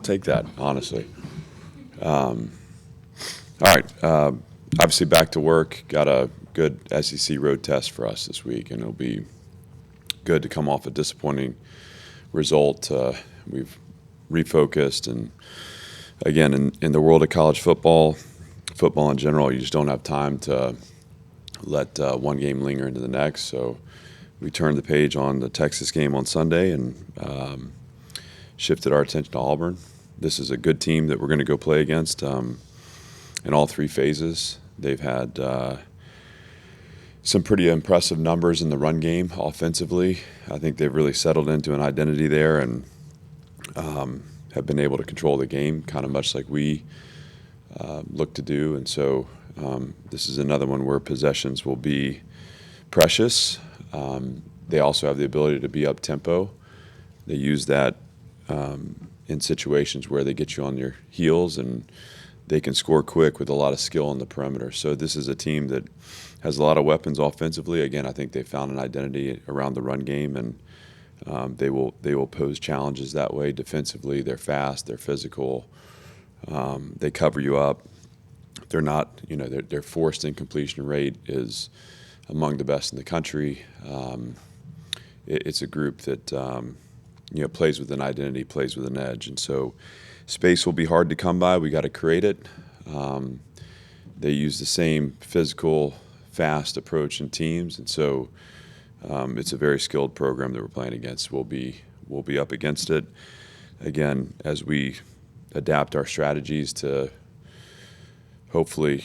Take that, honestly. All right. Obviously, back to work. Got a good SEC road test for us this week, and it'll be good to come off a disappointing result. We've refocused, and again, in the world of college football, football in general, you just don't have time to let one game linger into the next. So we turned the page on the Texas game on Sunday and shifted our attention to Auburn. This is a good team that we're going to go play against in all three phases. They've had some pretty impressive numbers in the run game offensively. I think they've really settled into an identity there and have been able to control the game, kind of much like we look to do. And so this is another one where possessions will be precious. They also have the ability to be up tempo. They use that in situations where they get you on your heels, and they can score quick with a lot of skill on the perimeter. So this is a team that has a lot of weapons offensively. Again, I think they found an identity around the run game, and they will pose challenges that way. Defensively, they're fast, they're physical, they cover you up. They're not, their forced incompletion rate is among the best in the country. It's a group that plays with an identity, plays with an edge, and so space will be hard to come by. We got to create it. They use the same physical, fast approach in teams, and so it's a very skilled program that we're playing against. We'll be up against it again as we adapt our strategies to hopefully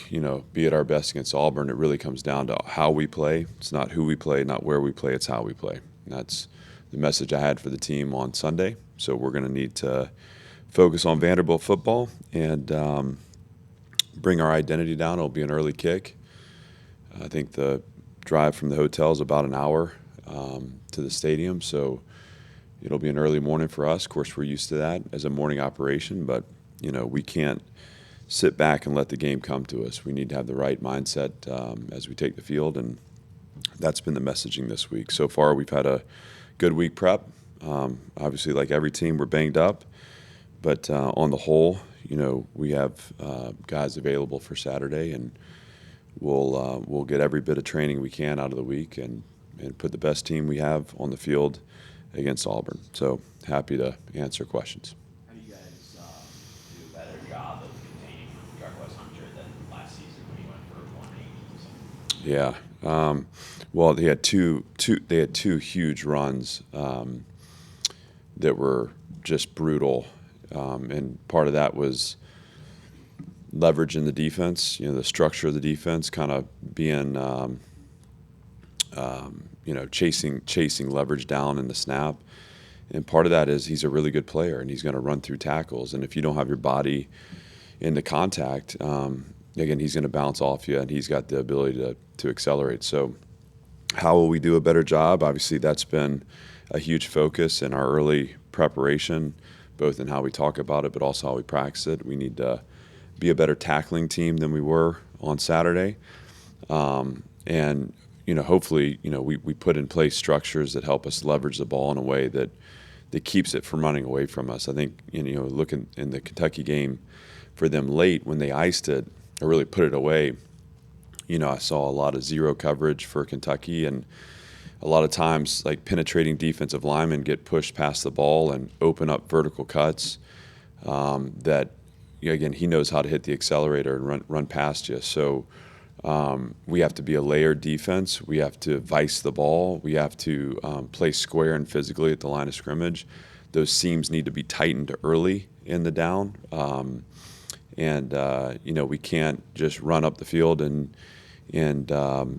be at our best against Auburn. It really comes down to how we play. It's not who we play, not where we play. It's how we play. And that's the message I had for the team on Sunday. So we're going to need to focus on Vanderbilt football and bring our identity down. It'll be an early kick. I think the drive from the hotel is about an hour to the stadium, so it'll be an early morning for us. Of course, we're used to that as a morning operation, but we can't sit back and let the game come to us. We need to have the right mindset as we take the field, and that's been the messaging this week. So far, we've had a good week prep. Obviously, like every team, we're banged up, but on the whole, we have guys available for Saturday, and we'll get every bit of training we can out of the week and put the best team we have on the field against Auburn. So happy to answer questions. How do you guys do a better job of containing Dark West Hunter than last season when he went for 180? Yeah. Well, they had two huge runs that were just brutal, and part of that was leverage in the defense. The structure of the defense kind of being chasing leverage down in the snap. And part of that is he's a really good player, and he's going to run through tackles. And if you don't have your body in the contact, again, he's going to bounce off you, and he's got the ability to accelerate. So how will we do a better job? Obviously, that's been a huge focus in our early preparation, both in how we talk about it, but also how we practice it. We need to be a better tackling team than we were on Saturday. And hopefully, we put in place structures that help us leverage the ball in a way that keeps it from running away from us. I think, looking in the Kentucky game for them late when they iced it, or really put it away, I saw a lot of zero coverage for Kentucky, and a lot of times like penetrating defensive linemen get pushed past the ball and open up vertical cuts that, again, he knows how to hit the accelerator and run past you. So we have to be a layered defense. We have to vice the ball. We have to play square and physically at the line of scrimmage. Those seams need to be tightened early in the down. We can't just run up the field and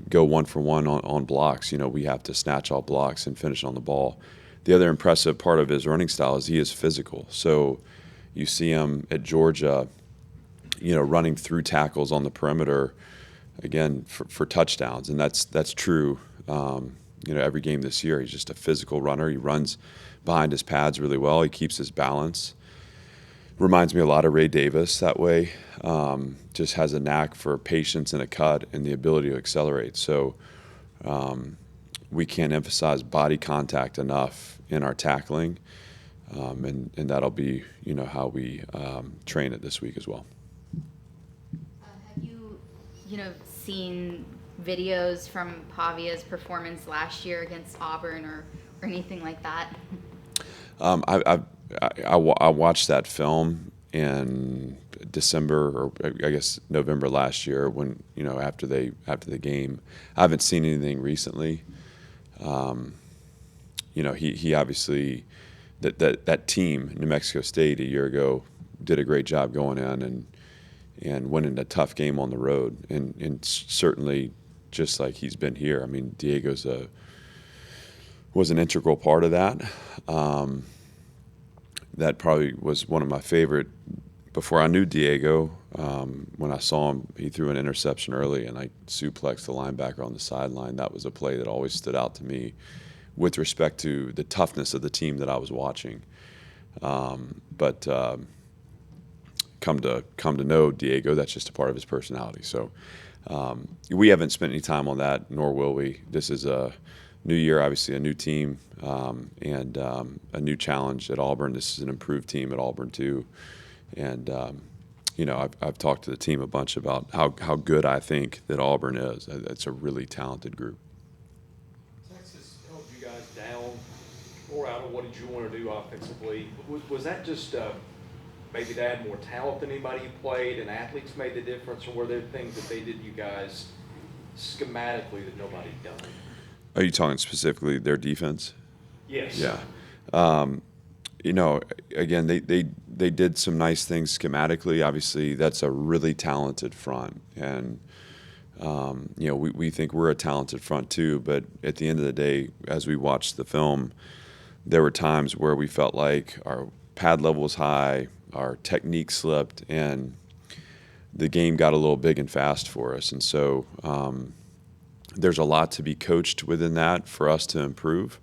go one for one on blocks. We have to snatch all blocks and finish on the ball. The other impressive part of his running style is he is physical. So you see him at Georgia, running through tackles on the perimeter, again, for touchdowns. And that's true, every game this year. He's just a physical runner. He runs behind his pads really well. He keeps his balance. Reminds me a lot of Ray Davis that way. Just has a knack for patience in a cut and the ability to accelerate. So we can't emphasize body contact enough in our tackling. and that'll be how we train it this week as well. Have seen videos from Pavia's performance last year against Auburn or anything like that? I watched that film in December, or I guess November last year, when after the game. I haven't seen anything recently. He obviously, that team, New Mexico State, a year ago, did a great job going in and winning a tough game on the road, and certainly just like he's been here. I mean, was an integral part of that. That probably was one of my favorite. Before I knew Diego, when I saw him, he threw an interception early, and I suplexed the linebacker on the sideline. That was a play that always stood out to me with respect to the toughness of the team that I was watching. But come to know Diego, that's just a part of his personality. So we haven't spent any time on that, nor will we. This is a new year, obviously a new team, and a new challenge at Auburn. This is an improved team at Auburn too. And I've talked to the team a bunch about how good I think that Auburn is. It's a really talented group. Texas held you guys down or out of what did you want to do offensively? Was that just maybe they had more talent than anybody you played and athletes made the difference, or were there things that they did you guys schematically that nobody done? Are you talking specifically their defense? Yes. Yeah. Again, they did some nice things schematically. Obviously, that's a really talented front, and we think we're a talented front too. But at the end of the day, as we watched the film, there were times where we felt like our pad level was high, our technique slipped, and the game got a little big and fast for us. And so there's a lot to be coached within that for us to improve.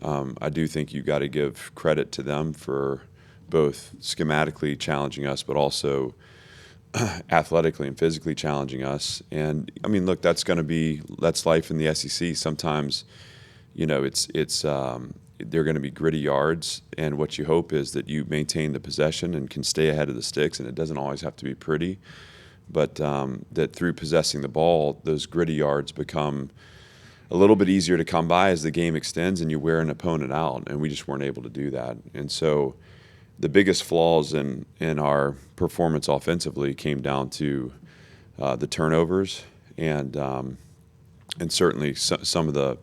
I do think you got to give credit to them for both schematically challenging us, but also athletically and physically challenging us. And I mean, look, that's life in the SEC. Sometimes, they're going to be gritty yards, and what you hope is that you maintain the possession and can stay ahead of the sticks. And it doesn't always have to be pretty, but that through possessing the ball, those gritty yards become a little bit easier to come by as the game extends and you wear an opponent out, and we just weren't able to do that. And so the biggest flaws in our performance offensively came down to the turnovers and certainly some of the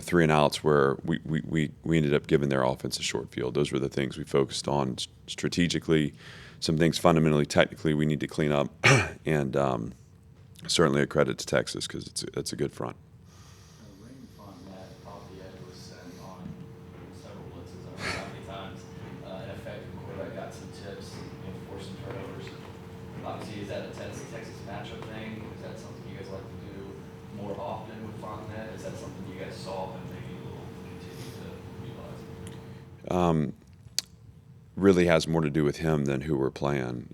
3 and outs where we ended up giving their offense a short field. Those were the things we focused on strategically. Some things fundamentally, technically, we need to clean up, and certainly a credit to Texas because it's a good front. Ring on that Pavia was sent on several blitzes. I don't know how many times an effective quarterback got some tips and forced some turnovers. Obviously, is that a Texas matchup thing? Is that something you guys like to do more often with Fontenette? Is that something you guys saw and maybe will continue to utilize? Really has more to do with him than who we're playing.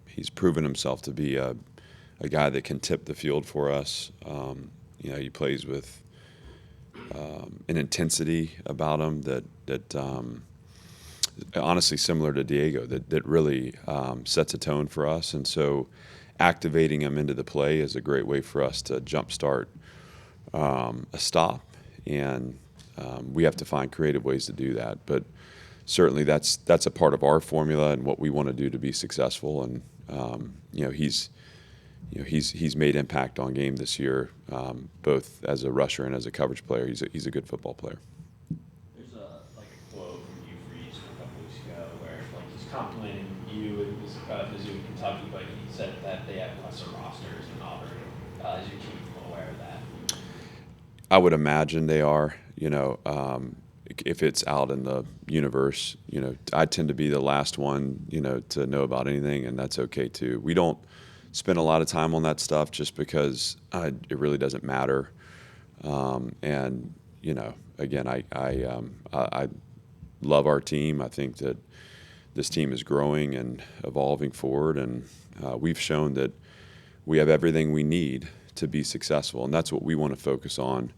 He's proven himself to be a guy that can tip the field for us. He plays with an intensity about him that honestly similar to Diego, that really sets a tone for us. And so activating him into the play is a great way for us to jumpstart a stop. And we have to find creative ways to do that. But certainly that's a part of our formula and what we want to do to be successful. And he's made impact on game this year, both as a rusher and as a coverage player. He's a good football player. There's a quote from Hugh Freeze from a couple weeks ago where he's complimenting you and Mizzou in Kentucky, but he said that they have lesser rosters than Auburn. Is your team aware of that? I would imagine they are. If it's out in the universe, I tend to be the last one, to know about anything, and that's okay too. We don't spend a lot of time on that stuff just because it really doesn't matter. And again, I love our team. I think that this team is growing and evolving forward, and we've shown that we have everything we need to be successful, and that's what we want to focus on.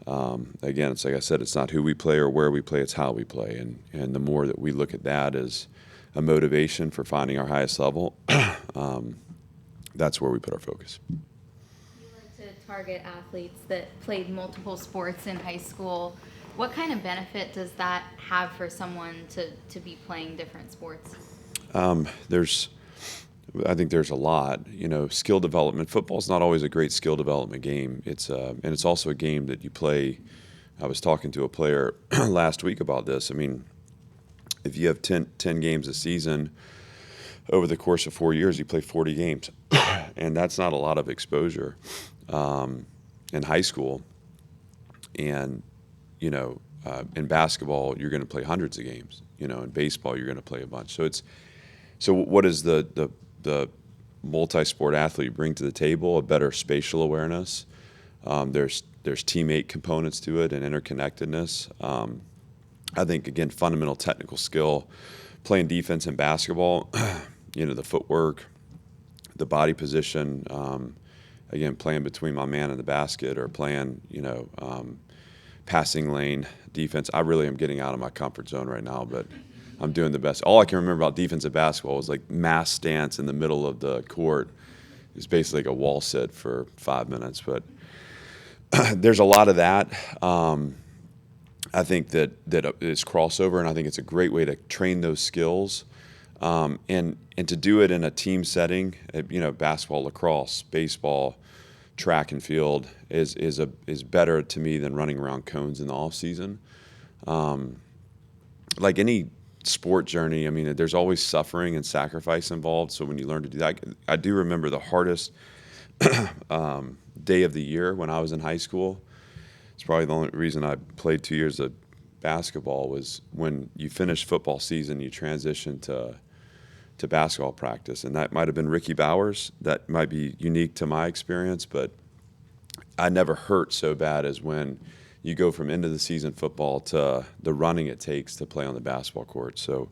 Again, it's like I said, it's not who we play or where we play, it's how we play. And the more that we look at that as a motivation for finding our highest level, that's where we put our focus. You like to target athletes that played multiple sports in high school. What kind of benefit does that have for someone to be playing different sports? I think there's a lot. Skill development. Football's not always a great skill development game. And it's also a game that you play. I was talking to a player last week about this. I mean, if you have 10 games a season over the course of 4 years, you play 40 games, and that's not a lot of exposure in high school. And in basketball, you're going to play hundreds of games. In baseball, you're going to play a bunch. So what does the multi-sport athlete bring to the table? A better spatial awareness. There's teammate components to it and interconnectedness. I think, again, fundamental technical skill, playing defense in basketball, the footwork, the body position, again, playing between my man and the basket or playing, passing lane defense. I really am getting out of my comfort zone right now, but I'm doing the best. All I can remember about defensive basketball was like mass stance in the middle of the court. It's basically like a wall sit for 5 minutes. But there's a lot of that. I think that it's crossover, and I think it's a great way to train those skills. And to do it in a team setting, basketball, lacrosse, baseball, track and field is better to me than running around cones in the off season. Like any sport journey, I mean, there's always suffering and sacrifice involved. So when you learn to do that, I do remember the hardest day of the year when I was in high school. It's probably the only reason I played 2 years of basketball was when you finish football season, you transition to basketball practice. And that might have been Ricky Bowers. That might be unique to my experience, but I never hurt so bad as when you go from end of the season football to the running it takes to play on the basketball court. So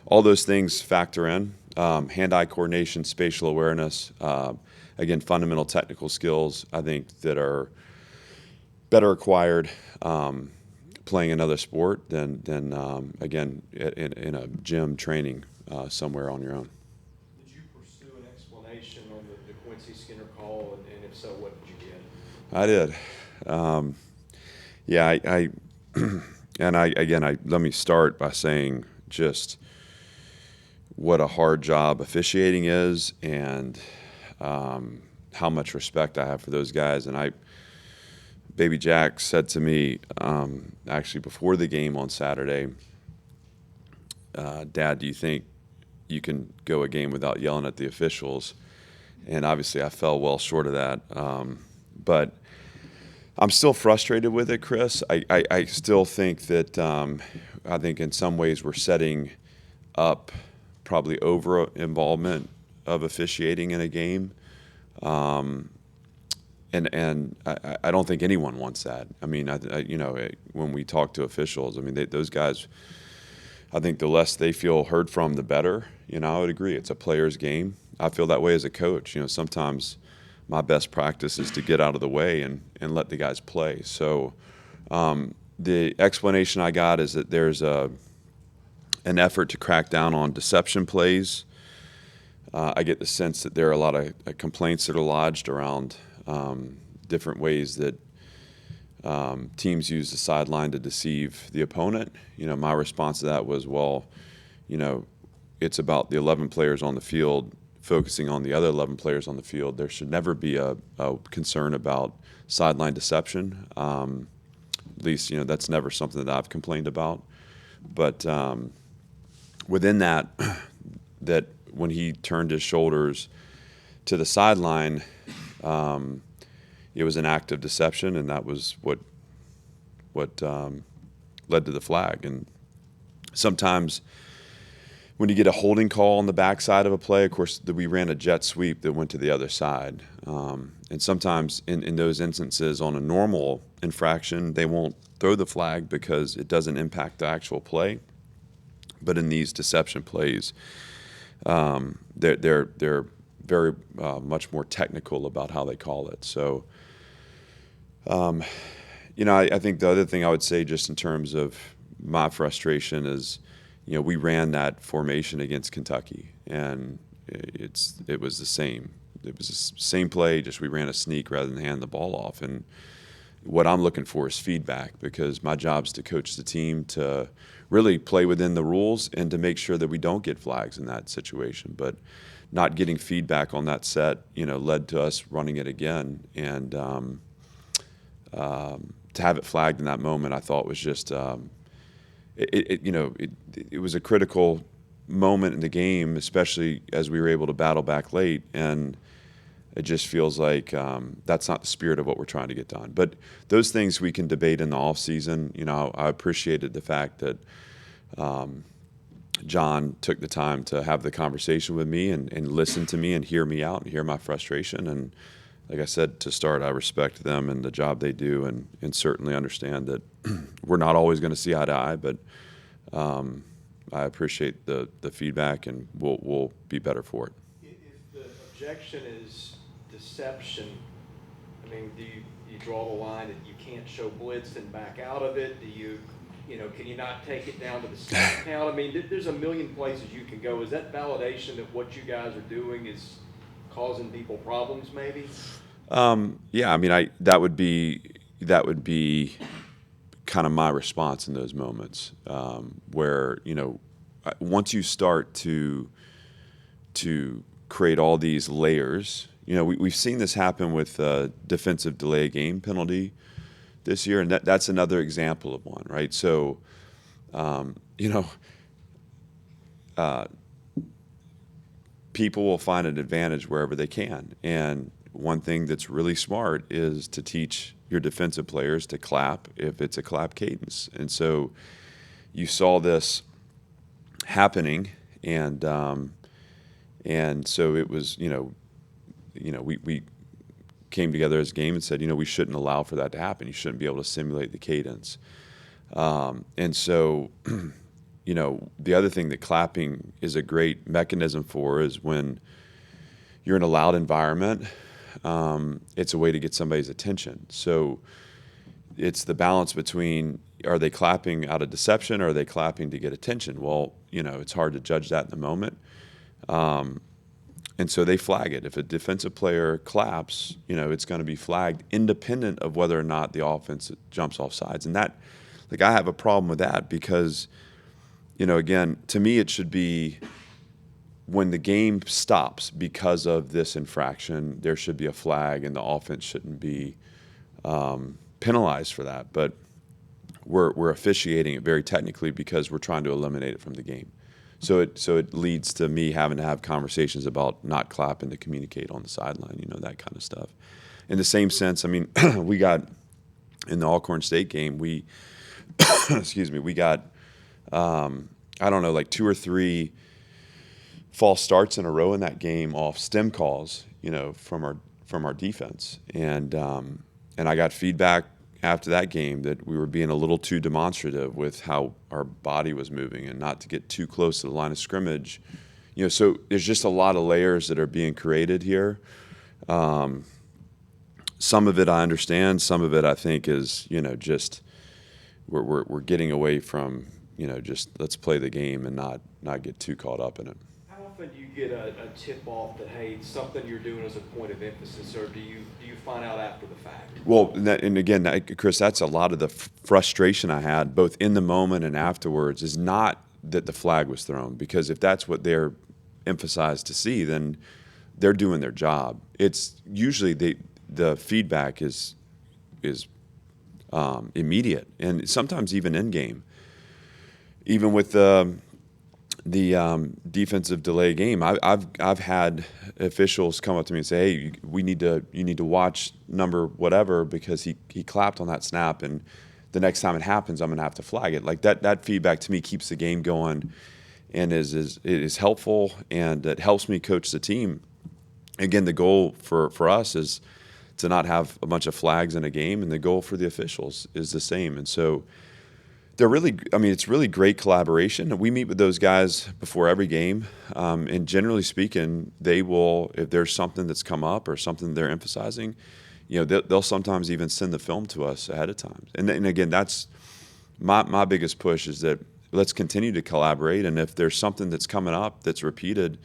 all those things factor in. Hand-eye coordination, spatial awareness, again, fundamental technical skills, I think, that are better acquired playing another sport than again, in a gym training somewhere on your own. Did you pursue an explanation on the Quincy Skinner call, and if so, what did you get? I did. Yeah, let me start by saying just what a hard job officiating is, and how much respect I have for those guys. And Baby Jack said to me, actually before the game on Saturday, Dad, do you think you can go a game without yelling at the officials? And obviously I fell well short of that. But I'm still frustrated with it, Chris. I still think that I think in some ways we're setting up probably over involvement of officiating in a game. And I don't think anyone wants that. I mean, when we talk to officials, I mean, those guys, I think the less they feel heard from, the better. I would agree. It's a player's game. I feel that way as a coach. Sometimes my best practice is to get out of the way and let the guys play. So the explanation I got is that there's an effort to crack down on deception plays. I get the sense that there are a lot of complaints that are lodged around different ways that teams use the sideline to deceive the opponent. My response to that was, well, it's about the 11 players on the field focusing on the other 11 players on the field. There should never be a concern about sideline deception. At least, that's never something that I've complained about. But within that when he turned his shoulders to the sideline, it was an act of deception, and that was what led to the flag. And sometimes when you get a holding call on the backside of a play, of course, we ran a jet sweep that went to the other side. And sometimes in those instances on a normal infraction, they won't throw the flag because it doesn't impact the actual play. But in these deception plays, they're very much more technical about how they call it. So, I think the other thing I would say just in terms of my frustration is, we ran that formation against Kentucky, and it was the same. It was the same play, just we ran a sneak rather than hand the ball off. And what I'm looking for is feedback, because my job is to coach the team to really play within the rules and to make sure that we don't get flags in that situation. But not getting feedback on that set, led to us running it again. And to have it flagged in that moment, I thought was just it was a critical moment in the game, especially as we were able to battle back late. And it just feels like that's not the spirit of what we're trying to get done. But those things we can debate in the off season. I appreciated the fact that John took the time to have the conversation with me and listen to me and hear me out and hear my frustration. And like I said to start, I respect them and the job they do, and certainly understand that we're not always going to see eye to eye, but I appreciate the feedback, and we'll be better for it. If the objection is deception, I mean, do you draw the line that you can't show blitz and back out of it? Do you, can you not take it down to the snap count? I mean, there's a million places you can go. Is that validation that what you guys are doing is causing people problems, maybe? Yeah, I mean, that would be kind of my response in those moments, where once you start to create all these layers. We've seen this happen with defensive delay game penalty this year, and that's another example of one, right? So, people will find an advantage wherever they can, and one thing that's really smart is to teach your defensive players to clap if it's a clap cadence. And so you saw this happening, and so it was, we came together as a game and said, we shouldn't allow for that to happen. You shouldn't be able to simulate the cadence. And so, the other thing that clapping is a great mechanism for is when you're in a loud environment, it's a way to get somebody's attention. So it's the balance between, are they clapping out of deception, or are they clapping to get attention? Well, it's hard to judge that in the moment. And so they flag it. If a defensive player claps, it's going to be flagged independent of whether or not the offense jumps off sides. And that, I have a problem with that, because, again, to me it should be when the game stops because of this infraction, there should be a flag, and the offense shouldn't be penalized for that. But we're officiating it very technically because we're trying to eliminate it from the game. So it leads to me having to have conversations about not clapping to communicate on the sideline, that kind of stuff. In the same sense, I mean, we got in the Alcorn State game, we got I don't know, like 2 or 3 false starts in a row in that game off stem calls, from our defense, and I got feedback after that game that we were being a little too demonstrative with how our body was moving and not to get too close to the line of scrimmage. So there's just a lot of layers that are being created here. Some of it I understand. Some of it I think is, just we're getting away from, just let's play the game and not get too caught up in it. How often do you get a tip-off that, hey, it's something you're doing as a point of emphasis, or do you find out after the fact? Well, and again, Chris, that's a lot of the frustration I had, both in the moment and afterwards, is not that the flag was thrown, because if that's what they're emphasized to see, then they're doing their job. It's usually the feedback is immediate, and sometimes even in game. Even with the defensive delay game, I've had officials come up to me and say, "Hey, you need to watch number whatever, because he clapped on that snap, and the next time it happens, I'm going to have to flag it." Like that feedback to me keeps the game going, and is helpful, and it helps me coach the team. Again, the goal for us is to not have a bunch of flags in a game, and the goal for the officials is the same. And so it's really great collaboration. We meet with those guys before every game, and generally speaking, they will, if there's something that's come up or something they're emphasizing, they'll sometimes even send the film to us ahead of time. And again, that's my biggest push is that let's continue to collaborate. And if there's something that's coming up that's repeated,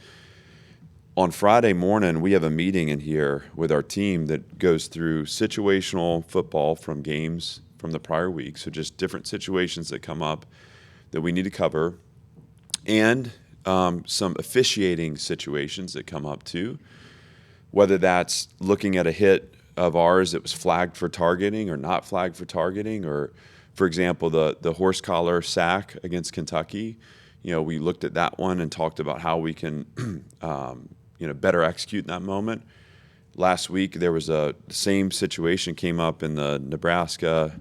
on Friday morning, we have a meeting in here with our team that goes through situational football from games from the prior week. So just different situations that come up that we need to cover, and some officiating situations that come up too, whether that's looking at a hit of ours that was flagged for targeting or not flagged for targeting, or, for example, the horse collar sack against Kentucky. We looked at that one and talked about how we can better execute in that moment. Last week, there was the same situation came up in the Nebraska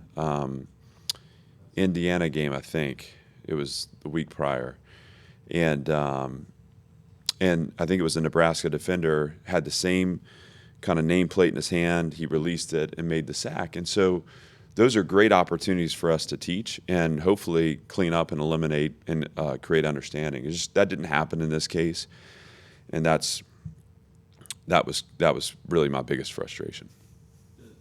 Indiana game, I think. It was the week prior. And I think it was a Nebraska defender, had the same kind of nameplate in his hand. He released it and made the sack. And so those are great opportunities for us to teach and hopefully clean up and eliminate and create understanding. That didn't happen in this case, and that was really my biggest frustration. The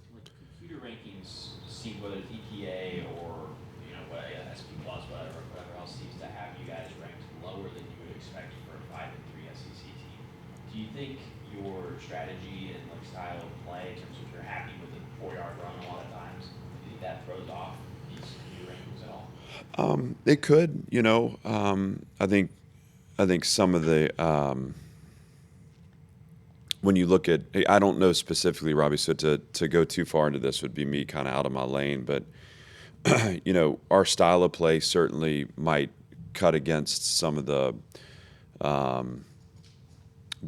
computer rankings seem, whether it's EPA or SP Plus, whatever else, seems to have you guys ranked lower than you would expect for a 5-3 SEC team. Do you think your strategy and style of play, in terms of if you're happy with the 4-yard run a lot of times, do you think that throws off these computer rankings at all? It could. I think some of the when you look at, I don't know specifically, Robbie, so to go too far into this would be me kind of out of my lane, but our style of play certainly might cut against some of the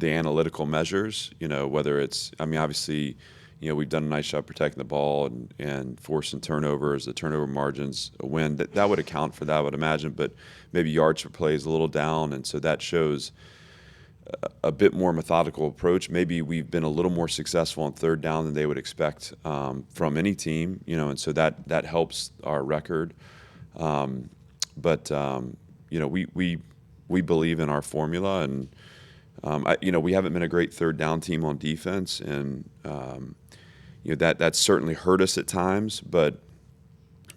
analytical measures, whether it's, obviously, we've done a nice job protecting the ball and forcing turnovers, the turnover margins, a win. That would account for that, I would imagine, but maybe yards per play is a little down, and so that shows a bit more methodical approach. Maybe we've been a little more successful on third down than they would expect from any team, and so that helps our record. But we believe in our formula, and we haven't been a great third down team on defense, and that's certainly hurt us at times. But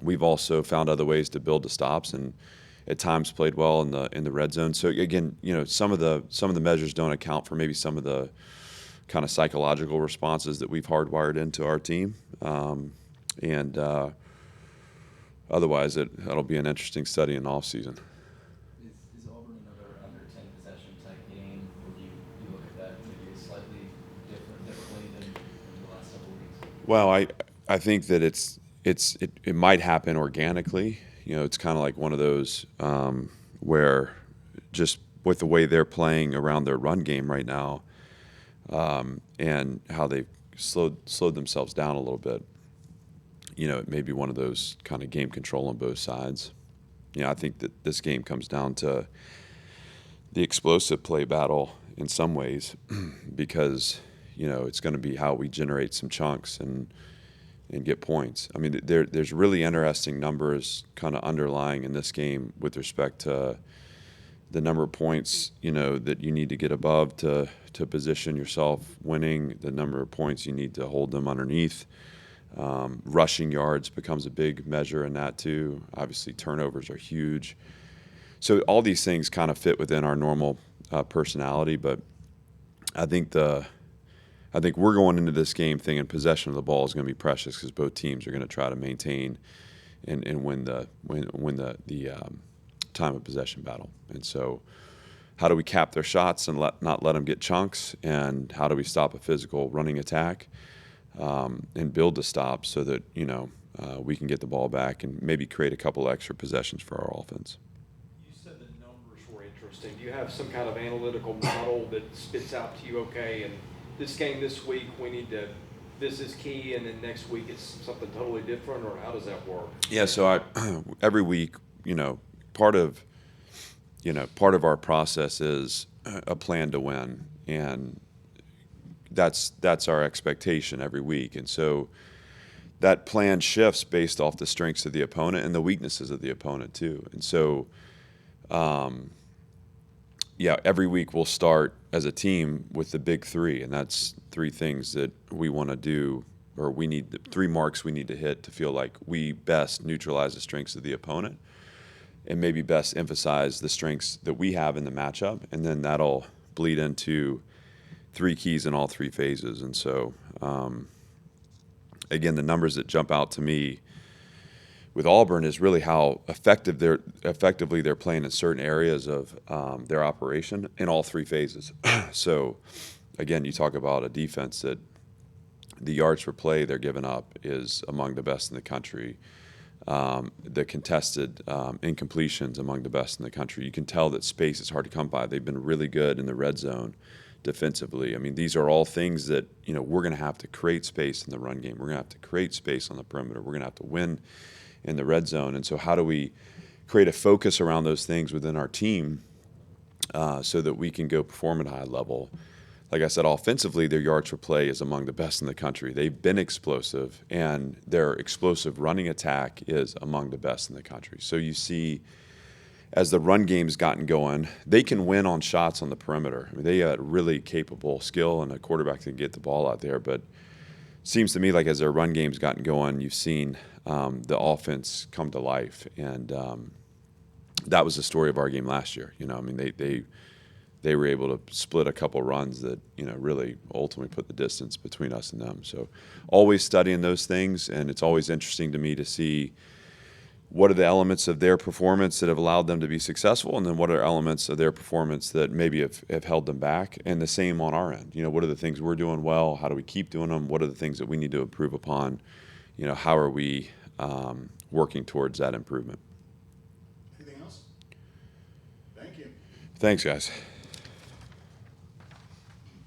we've also found other ways to build the stops, and at times played well in the red zone. So again, some of the measures don't account for maybe some of the kind of psychological responses that we've hardwired into our team, and otherwise that'll be an interesting study in the off season. Is Auburn another under 10 possession type game, or do you look at that maybe slightly differently than the last several weeks? Well, I think that it might happen organically. It's kind of like one of those where just with the way they're playing around their run game right now, and how they've slowed themselves down a little bit, it may be one of those kind of game control on both sides. I think that this game comes down to the explosive play battle in some ways, because it's going to be how we generate some chunks and get points. There's really interesting numbers kind of underlying in this game with respect to the number of points, that you need to get above to position yourself winning, the number of points you need to hold them underneath. Rushing yards becomes a big measure in that too. Obviously, turnovers are huge. So all these things kind of fit within our normal personality, but I think we're going into this game thinking possession of the ball is going to be precious, because both teams are going to try to maintain and win the time of possession battle. And so, how do we cap their shots and not let them get chunks? And how do we stop a physical running attack and build the stop so that we can get the ball back and maybe create a couple extra possessions for our offense? You said the numbers were interesting. Do you have some kind of analytical model that spits out to you, okay, and this game this week, this is key, and then next week it's something totally different, or how does that work? Yeah, so every week, part of our process is a plan to win, and that's our expectation every week. And so that plan shifts based off the strengths of the opponent and the weaknesses of the opponent too. And so, every week we'll start as a team with the big three, and that's three things that we want to do or we need the 3 marks we need to hit to feel like we best neutralize the strengths of the opponent and maybe best emphasize the strengths that we have in the matchup. And then that'll bleed into 3 keys in all 3 phases. And so, again, the numbers that jump out to me with Auburn is really how effectively they're playing in certain areas of their operation in all 3 phases. So, again, you talk about a defense that the yards per play they're giving up is among the best in the country. The contested incompletions among the best in the country. You can tell that space is hard to come by. They've been really good in the red zone defensively. I mean, these are all things that, we're going to have to create space in the run game. We're going to have to create space on the perimeter. We're going to have to win in the red zone. And so how do we create a focus around those things within our team so that we can go perform at a high level? Like I said, offensively, their yards per play is among the best in the country. They've been explosive, and their explosive running attack is among the best in the country. So you see, as the run game's gotten going, they can win on shots on the perimeter. I mean, they got really capable skill and a quarterback that can get the ball out there. But it seems to me like as their run game's gotten going, you've seen the offense come to life. And that was the story of our game last year. I mean, they were able to split a couple runs that, really ultimately put the distance between us and them. So always studying those things, and it's always interesting to me to see what are the elements of their performance that have allowed them to be successful, and then what are elements of their performance that maybe have held them back, and the same on our end. What are the things we're doing well? How do we keep doing them? What are the things that we need to improve upon? How are we working towards that improvement? Anything else? Thank you. Thanks, guys.